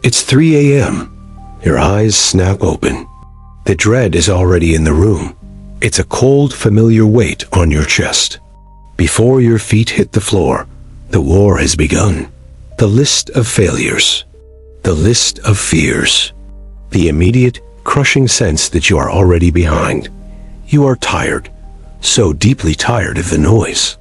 It's 3 a.m. Your eyes snap open. The dread is already in the room. It's a cold, familiar weight on your chest. Before your feet hit the floor, the war has begun. The list of failures. The list of fears. The immediate, crushing sense that you are already behind. You are tired. So deeply tired of the noise.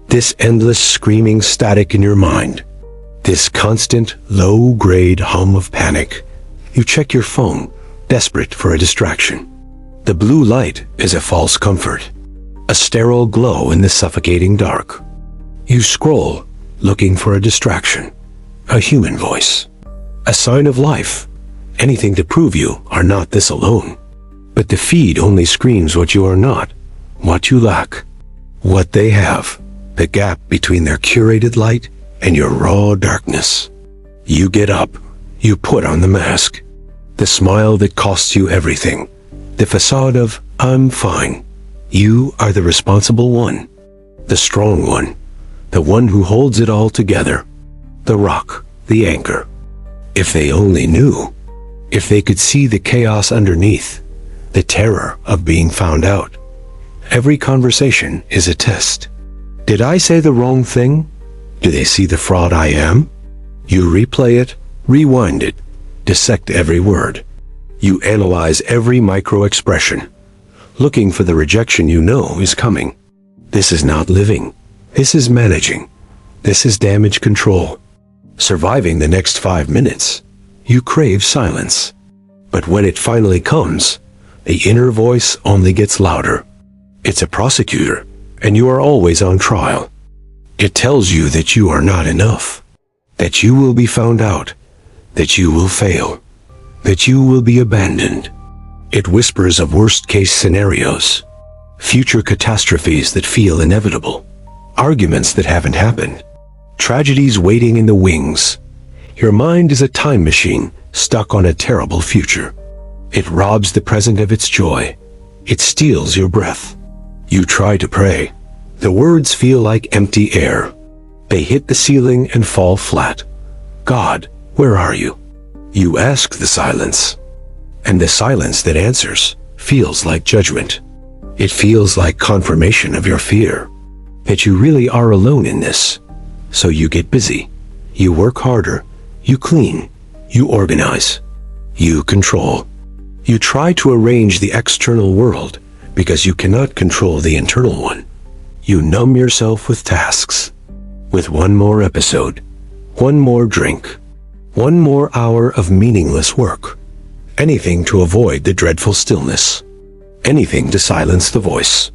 This endless screaming static in your mind. This constant, low-grade hum of panic. You check your phone, desperate for a distraction. The blue light is a false comfort. A sterile glow in the suffocating dark. You scroll, looking for a distraction. A human voice. A sign of life. Anything to prove you are not this alone. But the feed only screams what you are not, what you lack, what they have. The gap between their curated light and your raw darkness. You get up. You put on the mask. The smile that costs you everything. The facade of, I'm fine. You are the responsible one. The strong one. The one who holds it all together. The rock, the anchor. If they only knew. If they could see the chaos underneath. The terror of being found out. Every conversation is a test. Did I say the wrong thing? Do they see the fraud I am? You replay it, rewind it, dissect every word. You analyze every micro-expression, looking for the rejection you know is coming. This is not living. This is managing. This is damage control. Surviving the next 5 minutes, you crave silence. But when it finally comes, the inner voice only gets louder. It's a prosecutor, and you are always on trial. It tells you that you are not enough, that you will be found out, that you will fail, that you will be abandoned. It whispers of worst-case scenarios, future catastrophes that feel inevitable, arguments that haven't happened, tragedies waiting in the wings. Your mind is a time machine stuck on a terrible future. It robs the present of its joy. It steals your breath. You try to pray. The words feel like empty air. They hit the ceiling and fall flat. God, where are you? You ask the silence. And the silence that answers feels like judgment. It feels like confirmation of your fear. That you really are alone in this. So you get busy. You work harder. You clean. You organize. You control. You try to arrange the external world because you cannot control the internal one. You numb yourself with tasks. With one more episode. One more drink. One more hour of meaningless work. Anything to avoid the dreadful stillness. Anything to silence the voice.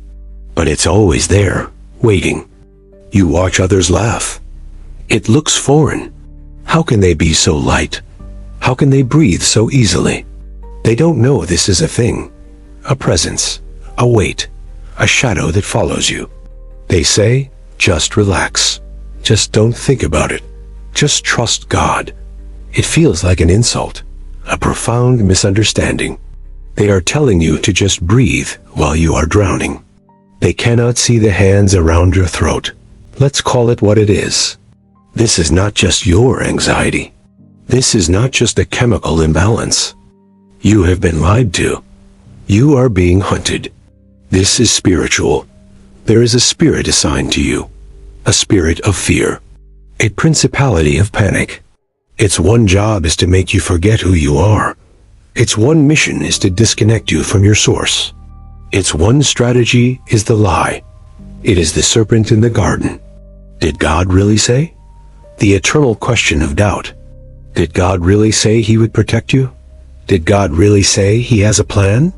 But it's always there, waiting. You watch others laugh. It looks foreign. How can they be so light? How can they breathe so easily? They don't know this is a thing. A presence. A weight. A shadow that follows you. They say, just relax. Just don't think about it. Just trust God. It feels like an insult. A profound misunderstanding. They are telling you to just breathe while you are drowning. They cannot see the hands around your throat. Let's call it what it is. This is not just your anxiety. This is not just a chemical imbalance. You have been lied to. You are being hunted. This is spiritual. There is a spirit assigned to you. A spirit of fear. A principality of panic. Its one job is to make you forget who you are. Its one mission is to disconnect you from your source. Its one strategy is the lie. It is the serpent in the garden. Did God really say? The eternal question of doubt. Did God really say he would protect you? Did God really say he has a plan?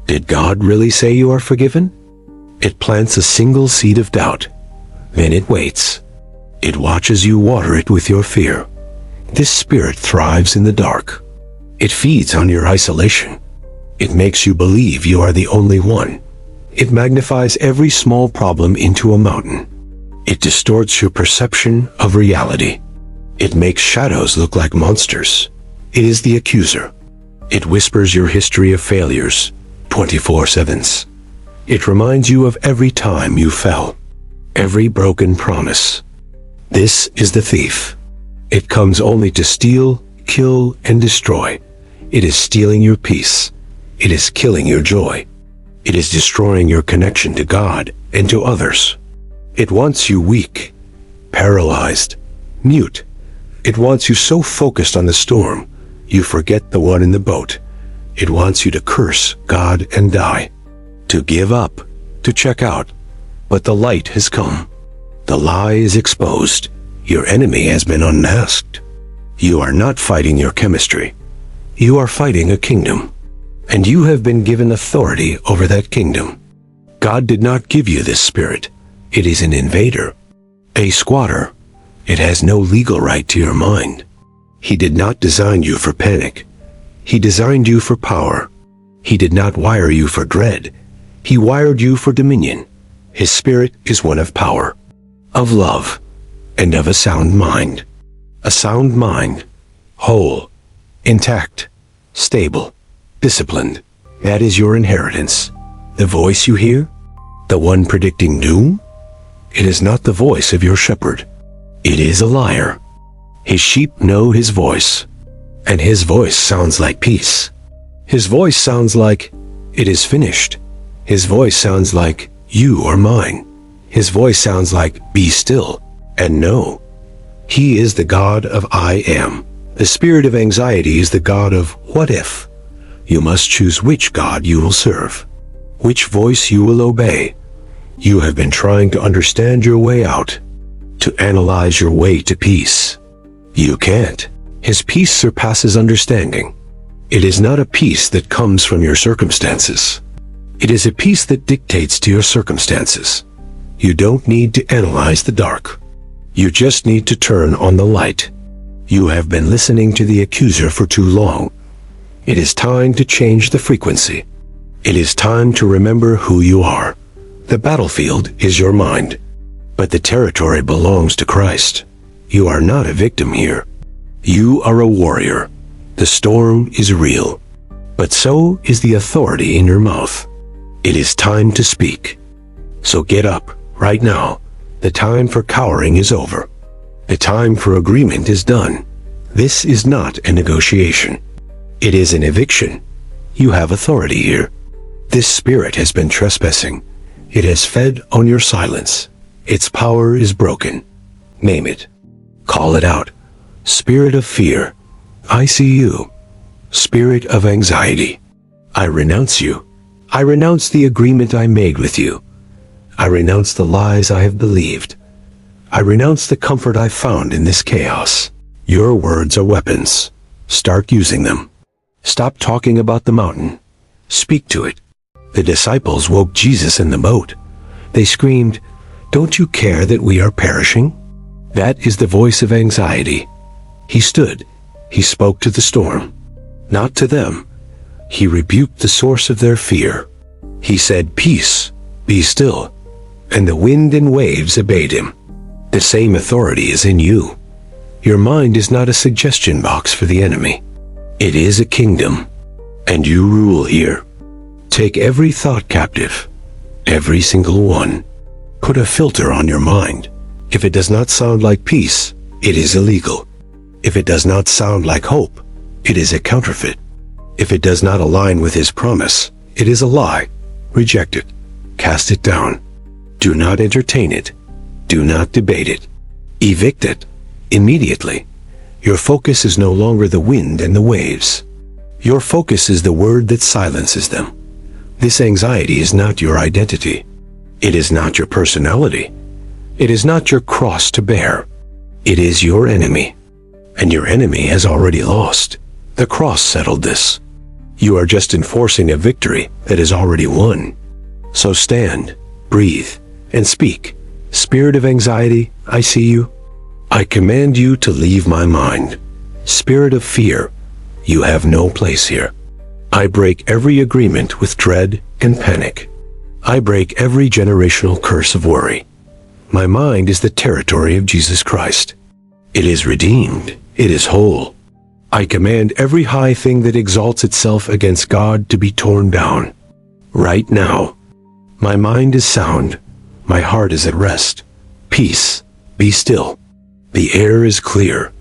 Did God really say you are forgiven? It plants a single seed of doubt. Then it waits. It watches you water it with your fear. This spirit thrives in the dark. It feeds on your isolation. It makes you believe you are the only one. It magnifies every small problem into a mountain. It distorts your perception of reality. It makes shadows look like monsters. It is the accuser. It whispers your history of failures, 24/7. It reminds you of every time you fell, every broken promise. This is the thief. It comes only to steal, kill, and destroy. It is stealing your peace. It is killing your joy. It is destroying your connection to God and to others. It wants you weak, paralyzed, mute. It wants you so focused on the storm, you forget the one in the boat. It wants you to curse God and die, to give up, to check out. But the light has come. The lie is exposed. Your enemy has been unmasked. You are not fighting your chemistry. You are fighting a kingdom. And you have been given authority over that kingdom. God did not give you this spirit. It is an invader, a squatter. It has no legal right to your mind. He did not design you for panic. He designed you for power. He did not wire you for dread. He wired you for dominion. His spirit is one of power, of love, and of a sound mind. A sound mind, whole, intact, stable, disciplined. That is your inheritance. The voice you hear, the one predicting doom, it is not the voice of your shepherd. It is a liar. His sheep know his voice, and his voice sounds like peace. His voice sounds like, it is finished. His voice sounds like, you are mine. His voice sounds like, be still and know. He is the God of I am. The spirit of anxiety is the God of what if. You must choose which God you will serve, which voice you will obey. You have been trying to understand your way out, to analyze your way to peace. You can't. His peace surpasses understanding. It is not a peace that comes from your circumstances. It is a peace that dictates to your circumstances. You don't need to analyze the dark. You just need to turn on the light. You have been listening to the accuser for too long. It is time to change the frequency. It is time to remember who you are. The battlefield is your mind, but the territory belongs to Christ. You are not a victim here. You are a warrior. The storm is real, but so is the authority in your mouth. It is time to speak. So get up right now. The time for cowering is over. The time for agreement is done. This is not a negotiation. It is an eviction. You have authority here. This spirit has been trespassing. It has fed on your silence. Its power is broken. Name it. Call it out. Spirit of fear, I see you. Spirit of anxiety, I renounce you. I renounce the agreement I made with you. I renounce the lies I have believed. I renounce the comfort I found in this chaos. Your words are weapons. Start using them. Stop talking about the mountain. Speak to it. The disciples woke Jesus in the boat. They screamed, "Don't you care that we are perishing?" That is the voice of anxiety. He stood. He spoke to the storm, not to them. He rebuked the source of their fear. He said, "Peace, be still," and the wind and waves obeyed him. The same authority is in you. Your mind is not a suggestion box for the enemy. It is a kingdom, and you rule here. Take every thought captive, every single one. Put a filter on your mind. If it does not sound like peace, it is illegal. If it does not sound like hope, it is a counterfeit. If it does not align with his promise, it is a lie. Reject it. Cast it down. Do not entertain it. Do not debate it. Evict it immediately. Your focus is no longer the wind and the waves. Your focus is the word that silences them. This anxiety is not your identity. It is not your personality. It is not your cross to bear. It is your enemy. And your enemy has already lost. The cross settled this. You are just enforcing a victory that is already won. So stand, breathe, and speak. Spirit of anxiety, I see you. I command you to leave my mind. Spirit of fear, you have no place here. I break every agreement with dread and panic. I break every generational curse of worry. My mind is the territory of Jesus Christ. It is redeemed. It is whole. I command every high thing that exalts itself against God to be torn down. Right now, my mind is sound. My heart is at rest. Peace, be still. The air is clear.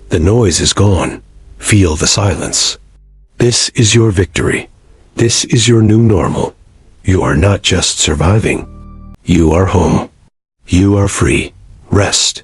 The noise is gone. Feel the silence. This is your victory. This is your new normal. You are not just surviving. You are home. You are free. Rest.